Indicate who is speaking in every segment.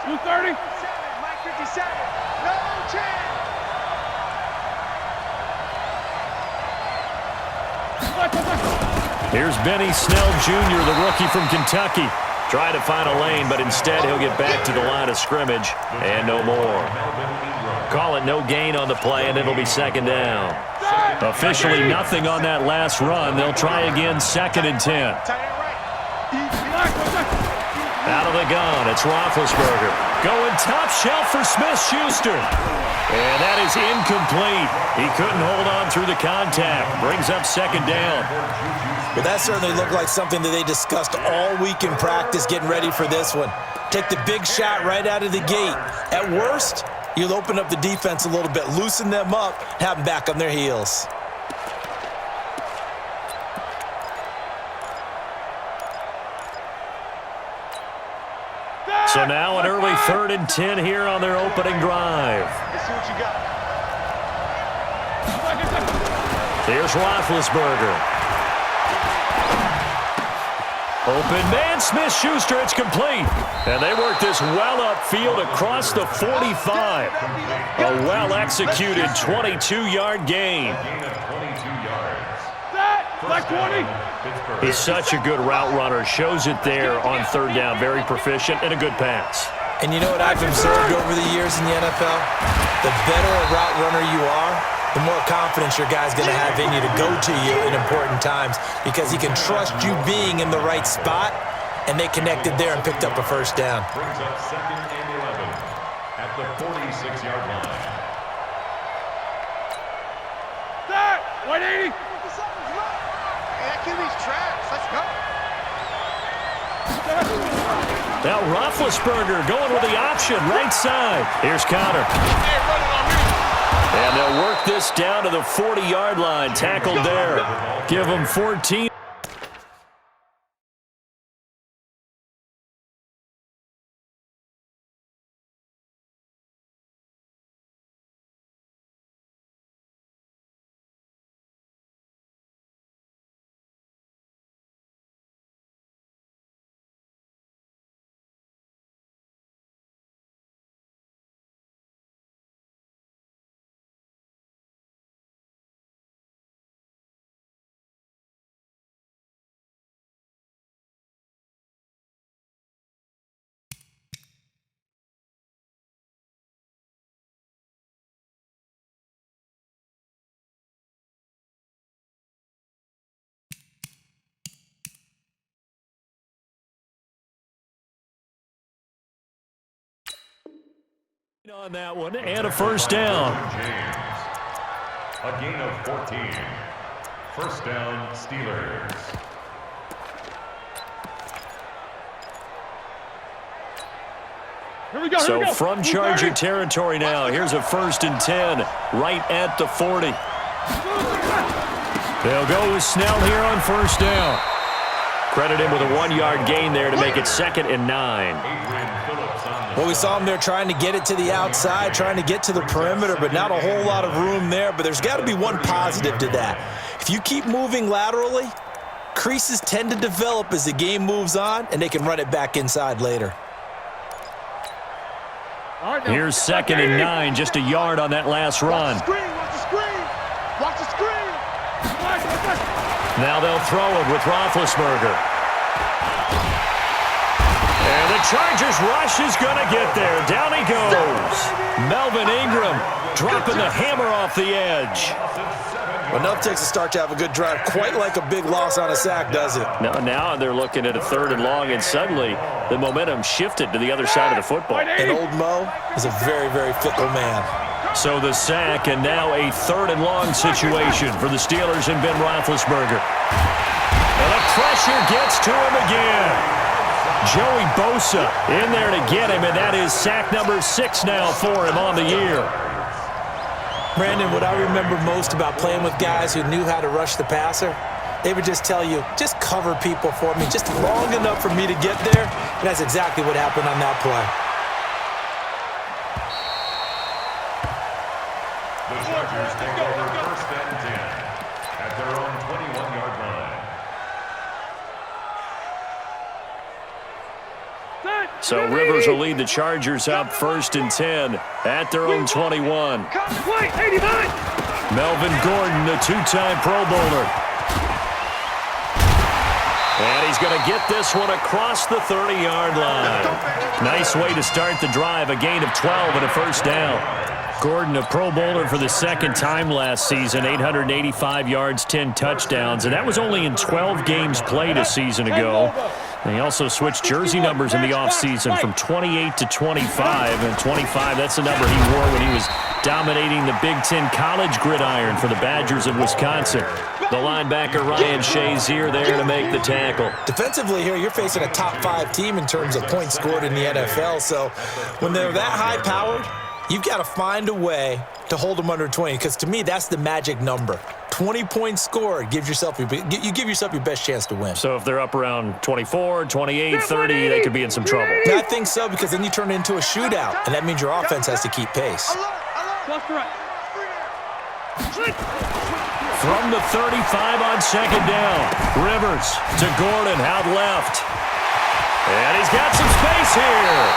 Speaker 1: 230.
Speaker 2: Mike 57. No chance.
Speaker 3: Here's Benny Snell Jr., the rookie from Kentucky. Trying to find a lane, but instead he'll get back to the line of scrimmage and no more. Call it no gain on the play, and it'll be second down. Officially nothing on that last run. They'll try again, 2nd and 10. Out of the gun, it's Roethlisberger. Going top shelf for Smith-Schuster. And that is incomplete. He couldn't hold on through the contact. Brings up 2nd down.
Speaker 4: Well, that certainly looked like something that they discussed all week in practice getting ready for this one. Take the big shot right out of the gate. At worst, you'll open up the defense a little bit, loosen them up, have them back on their heels.
Speaker 3: So now an early 3rd and 10 here on their opening drive.
Speaker 2: Let's see what you got.
Speaker 3: Here's Roethlisberger. Open man, Smith-Schuster, it's complete. And they work this well upfield across the 45. A well-executed 22-yard gain.
Speaker 1: Like 20.
Speaker 3: He's such a good route runner. Shows it there on 3rd down. Very proficient and a good pass.
Speaker 4: And you know what I've observed over the years in the NFL? The better a route runner you are, the more confidence your guy's going to have in you to go to you in important times because he can trust you being in the right spot, and they connected there and picked up a 1st down.
Speaker 5: Brings up 2nd and 11 at the 46-yard line.
Speaker 1: That 180.
Speaker 2: That QB's trash. Let's go.
Speaker 3: Now Roethlisberger going with the option, right side. Here's Connor.
Speaker 2: Hey, run it on me.
Speaker 3: And they'll work this down to the 40-yard line. Tackled there. Give them 14. On that one, and a 1st down.
Speaker 5: A gain of 14. 1st down, Steelers.
Speaker 1: Here we go.
Speaker 3: So from Charger territory now, here's a 1st and 10, right at the 40. They'll go with Snell here on 1st down. Credit him with a 1-yard gain there to make it 2nd and 9.
Speaker 4: Well, we saw him there trying to get it to the outside, trying to get to the perimeter, but not a whole lot of room there. But there's got to be one positive to that. If you keep moving laterally, creases tend to develop as the game moves on, and they can run it back inside later.
Speaker 3: Here's 2nd and 9, just a yard on that last run.
Speaker 2: Watch the screen. Watch the screen.
Speaker 3: Now they'll throw it with Roethlisberger. And the Chargers rush is going to get there. Down he goes. Melvin Ingram dropping the hammer off the edge.
Speaker 4: Well, enough takes a start to have a good drive. Quite like a big loss on a sack, does it?
Speaker 3: Now they're looking at a 3rd and long, and suddenly the momentum shifted to the other side of the football.
Speaker 4: And old Mo is a very, very fickle man.
Speaker 3: So the sack, and now a 3rd and long situation for the Steelers and Ben Roethlisberger. And the pressure gets to him again. Joey Bosa in there to get him, and that is sack number 6 now for him on the year.
Speaker 4: Brandon, what I remember most about playing with guys who knew how to rush the passer, they would just tell you, just cover people for me, just long enough for me to get there, and that's exactly what happened on that play.
Speaker 5: The Chargers take over 1st and 10 at their own 21-yard line.
Speaker 1: Set.
Speaker 3: So Rivers will lead the Chargers up 1st and 10 at their own 21. Melvin Gordon, the 2-time Pro Bowler. And he's going to get this one across the 30-yard line. Nice way to start the drive, a gain of 12 and a 1st down. Gordon, a Pro Bowler for the 2nd time last season, 885 yards, 10 touchdowns, and that was only in 12 games played a season ago. And he also switched jersey numbers in the offseason from 28 to 25, and 25, that's the number he wore when he was dominating the Big Ten college gridiron for the Badgers of Wisconsin. The linebacker Ryan Shazier there to make the tackle.
Speaker 4: Defensively here, you're facing a top 5 team in terms of points scored in the NFL, so when they're that high-powered, you've got to find a way to hold them under 20, because to me, that's the magic number. 20 points scored, you give yourself your best chance to win.
Speaker 3: So if they're up around 24, 28, 30, they could be in some trouble.
Speaker 4: Yeah, I think so, because then you turn it into a shootout, and that means your offense has to keep pace.
Speaker 3: From the 35 on 2nd down, Rivers to Gordon out left. And he's got some space here.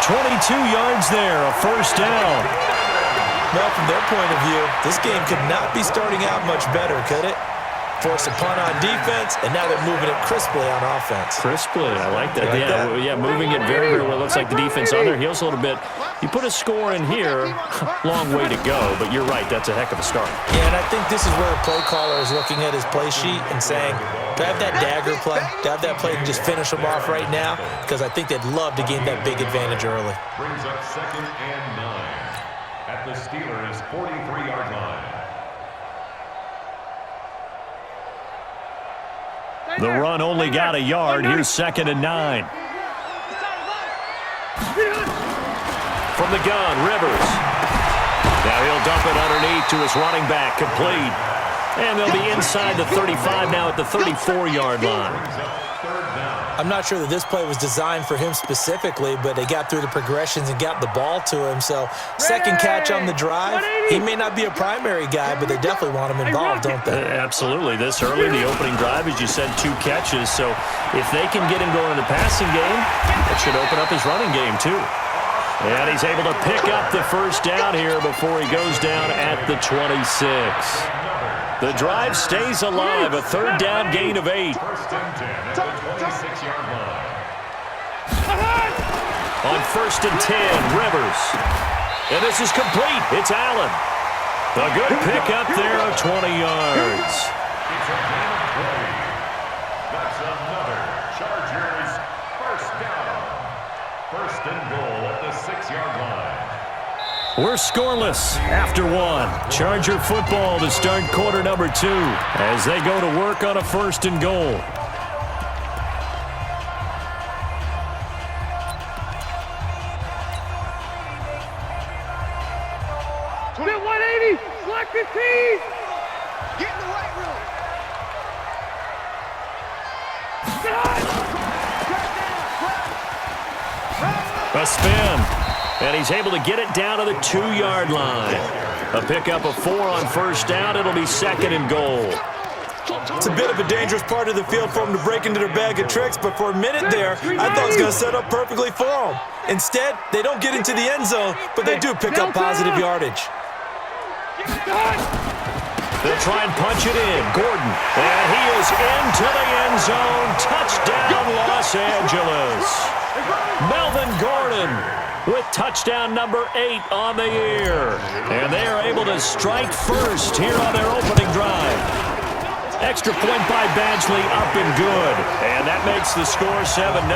Speaker 3: 22 yards there, a 1st down.
Speaker 4: Well, from their point of view, this game could not be starting out much better, could it? Force a punt on defense, and now they're moving it crisply on offense.
Speaker 3: Crisply, I like that. Yeah, moving it very, very well. Looks like the defense on their heels a little bit. You put a score in here, long way to go, but you're right, that's a heck of a start.
Speaker 4: Yeah, and I think this is where the play caller is looking at his play sheet and saying, do I have that dagger play? Do I have that play and just finish them off right now? Because I think they'd love to gain that big advantage early.
Speaker 5: Brings up 2nd and 9 at the Steelers' 43-yard line.
Speaker 3: The run only got a yard. Here's 2nd and 9. From the gun, Rivers. Now he'll dump it underneath to his running back, complete. And they'll be inside the 35 now at the 34-yard line.
Speaker 4: I'm not sure that this play was designed for him specifically, but they got through the progressions and got the ball to him. So 2nd catch on the drive. He may not be a primary guy, but they definitely want him involved, don't they?
Speaker 3: Absolutely. This early, the opening drive, as you said, 2 catches. So if they can get him going in the passing game, it should open up his running game too. And he's able to pick up the 1st down here before he goes down at the 26. The drive stays alive, a 3rd down gain of 8.
Speaker 5: 1st and 10 at the 26-yard line.
Speaker 3: On 1st and 10, Rivers. And this is complete. It's Allen. A good pickup there of 20 yards.
Speaker 5: It's a gain of 20. That's another Chargers 1st down. 1st and goal at the 6-yard line.
Speaker 3: We're scoreless after 1. Charger football to start quarter number 2 as they go to work on a 1st and goal.
Speaker 1: Split 180, slack 15.
Speaker 2: Get in the right room.
Speaker 3: A spin. And he's able to get it down to the 2-yard line. A pickup of 4 on 1st down. It'll be 2nd and goal.
Speaker 4: It's a bit of a dangerous part of the field for them to break into their bag of tricks, but for a minute there, I thought it was going to set up perfectly for them. Instead, they don't get into the end zone, but they do pick up positive yardage.
Speaker 3: They'll try and punch it in. Gordon. And he is into the end zone. Touchdown, Los Angeles. Melvin Gordon with touchdown number 8 on the year. And they are able to strike first here on their opening drive. Extra point by Badgley, up and good. And that makes the score 7-0.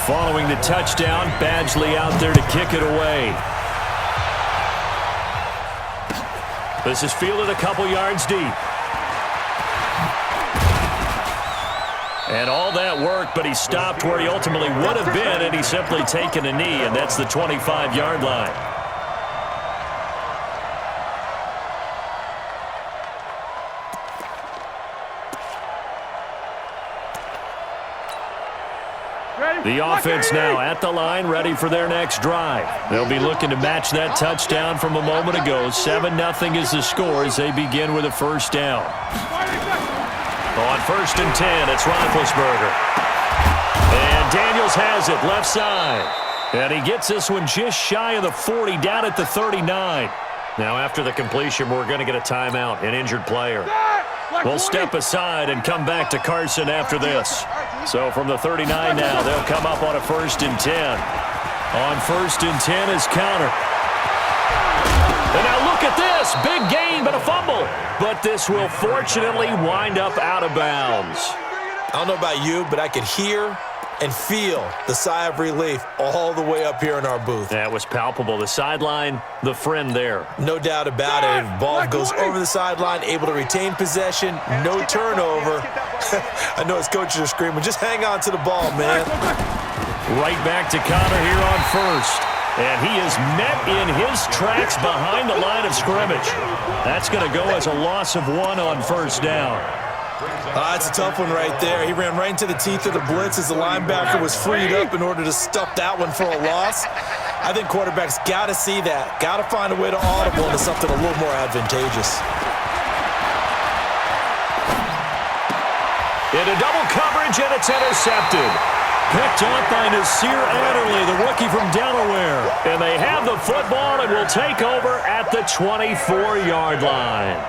Speaker 3: Following the touchdown, Badgley out there to kick it away. This is fielded a couple yards deep. And all that work, but he stopped where he ultimately would have been, and he's simply taken a knee, and that's the 25-yard line. The offense now at the line, ready for their next drive. They'll be looking to match that touchdown from a moment ago. 7-0 is the score as they begin with a 1st down. On 1st and 10, it's Roethlisberger. And Daniels has it, left side. And he gets this one just shy of the 40, down at the 39. Now, after the completion, we're going to get a timeout, an injured player. We'll step aside and come back to Carson after this. So from the 39 now, they'll come up on a 1st and 10. On 1st and 10 is counter. And now look at this. Big gain, but a fumble. But this will fortunately wind up out of bounds.
Speaker 4: I don't know about you, but I could hear and feel the sigh of relief all the way up here in our booth.
Speaker 3: That was palpable. The sideline, the friend there.
Speaker 4: No doubt about it. Ball goes over the sideline, able to retain possession, no turnover. I know his coaches are screaming, just hang on to the ball, man.
Speaker 3: Right back to Connor here on 1st. And he is met in his tracks behind the line of scrimmage. That's going to go as a loss of 1 on 1st down.
Speaker 4: That's a tough one right there. He ran right into the teeth of the blitz as the linebacker was freed up in order to stuff that one for a loss. I think quarterbacks got to see that. Got to find a way to audible into something a little more advantageous.
Speaker 3: Into double coverage, and it's intercepted. Picked up by Nasir Adderley, the rookie from Delaware. And they have the football and will take over at the 24-yard line.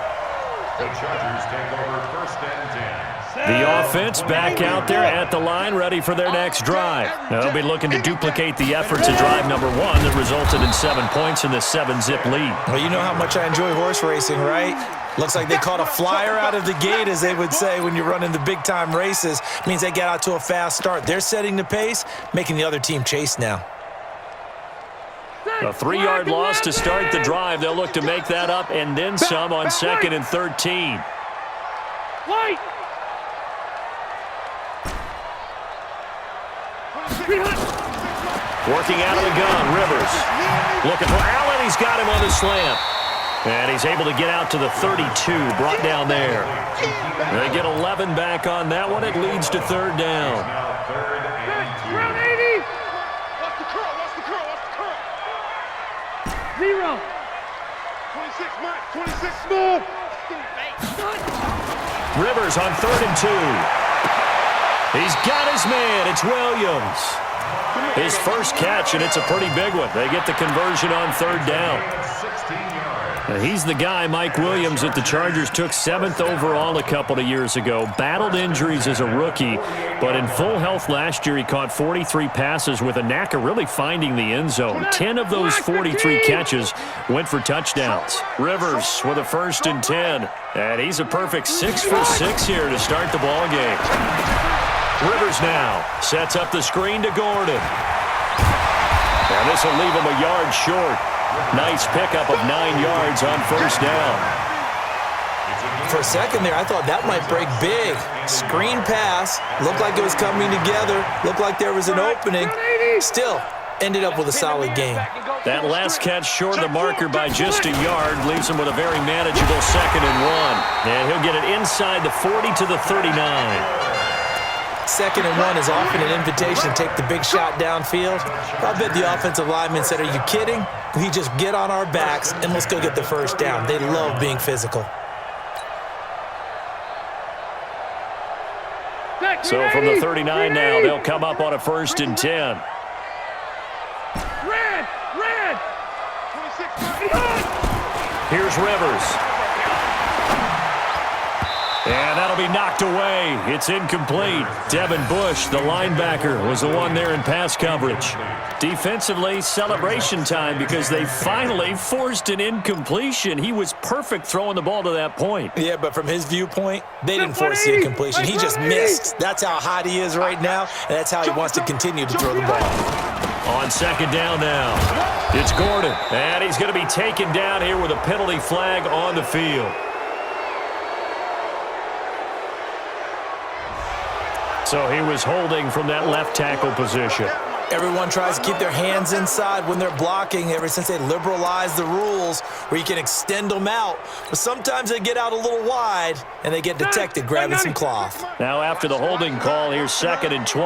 Speaker 5: The Chargers take over 1st and 10.
Speaker 3: The offense back out there at the line, ready for their next drive. Now, they'll be looking to duplicate the efforts of drive number 1 that resulted in 7 points in the 7-zip lead.
Speaker 4: Well, you know how much I enjoy horse racing, right? Looks like they caught a flyer out of the gate, as they would say when you're running the big-time races. Means they get out to a fast start. They're setting the pace, making the other team chase now.
Speaker 3: A 3-yard loss to start the drive. They'll look to make that up and then some on 2nd and 13.
Speaker 1: White.
Speaker 3: Working out of the gun, Rivers. Looking for Allen. He's got him on the slant. And he's able to get out to the 32, brought down there. They get 11 back on that one. It leads to 3rd down.
Speaker 1: Round 80. Watch the curl. Watch the curl. Watch the curl. 0. 26, Mike. 26, smooth.
Speaker 3: Rivers on 3rd and 2. He's got his man. It's Williams. His first catch, and it's a pretty big one. They get the conversion on 3rd down. He's the guy, Mike Williams, that the Chargers took 7th overall a couple of years ago. Battled injuries as a rookie, but in full health last year, he caught 43 passes with a knack of really finding the end zone. 10 of those 43 catches went for touchdowns. Rivers with a 1st and 10, and he's a perfect 6 for 6 here to start the ball game. Rivers now sets up the screen to Gordon. And this will leave him a yard short. Nice pickup of 9 yards on 1st down.
Speaker 4: For a second there, I thought that might break big. Screen pass, looked like it was coming together, looked like there was an opening. Still, ended up with a solid game.
Speaker 3: That last catch short of the marker by just a yard leaves him with a very manageable 2nd and 1. And he'll get it inside the 40 to the 39.
Speaker 4: 2nd and 1 is often an invitation to take the big shot downfield. I bet the offensive lineman said, "Are you kidding? We just get on our backs and let's go get the 1st down." They love being physical.
Speaker 3: So from the 39 now, they'll come up on a 1st and 10.
Speaker 1: Red. 26.
Speaker 3: Here's Rivers. And that'll be knocked away. It's incomplete. Devin Bush, the linebacker, was the one there in pass coverage. Defensively, celebration time because they finally forced an incompletion. He was perfect throwing the ball to that point.
Speaker 4: Yeah, but from his viewpoint, they didn't force the incompletion. He just missed. That's how hot he is right now, and that's how he wants to continue to throw the ball.
Speaker 3: On 2nd down now, it's Gordon. And he's going to be taken down here with a penalty flag on the field. So he was holding from that left tackle position.
Speaker 4: Everyone tries to keep their hands inside when they're blocking ever since they liberalized the rules where you can extend them out. But sometimes they get out a little wide and they get detected grabbing some cloth.
Speaker 3: Now after the holding call, here's 2nd and 20.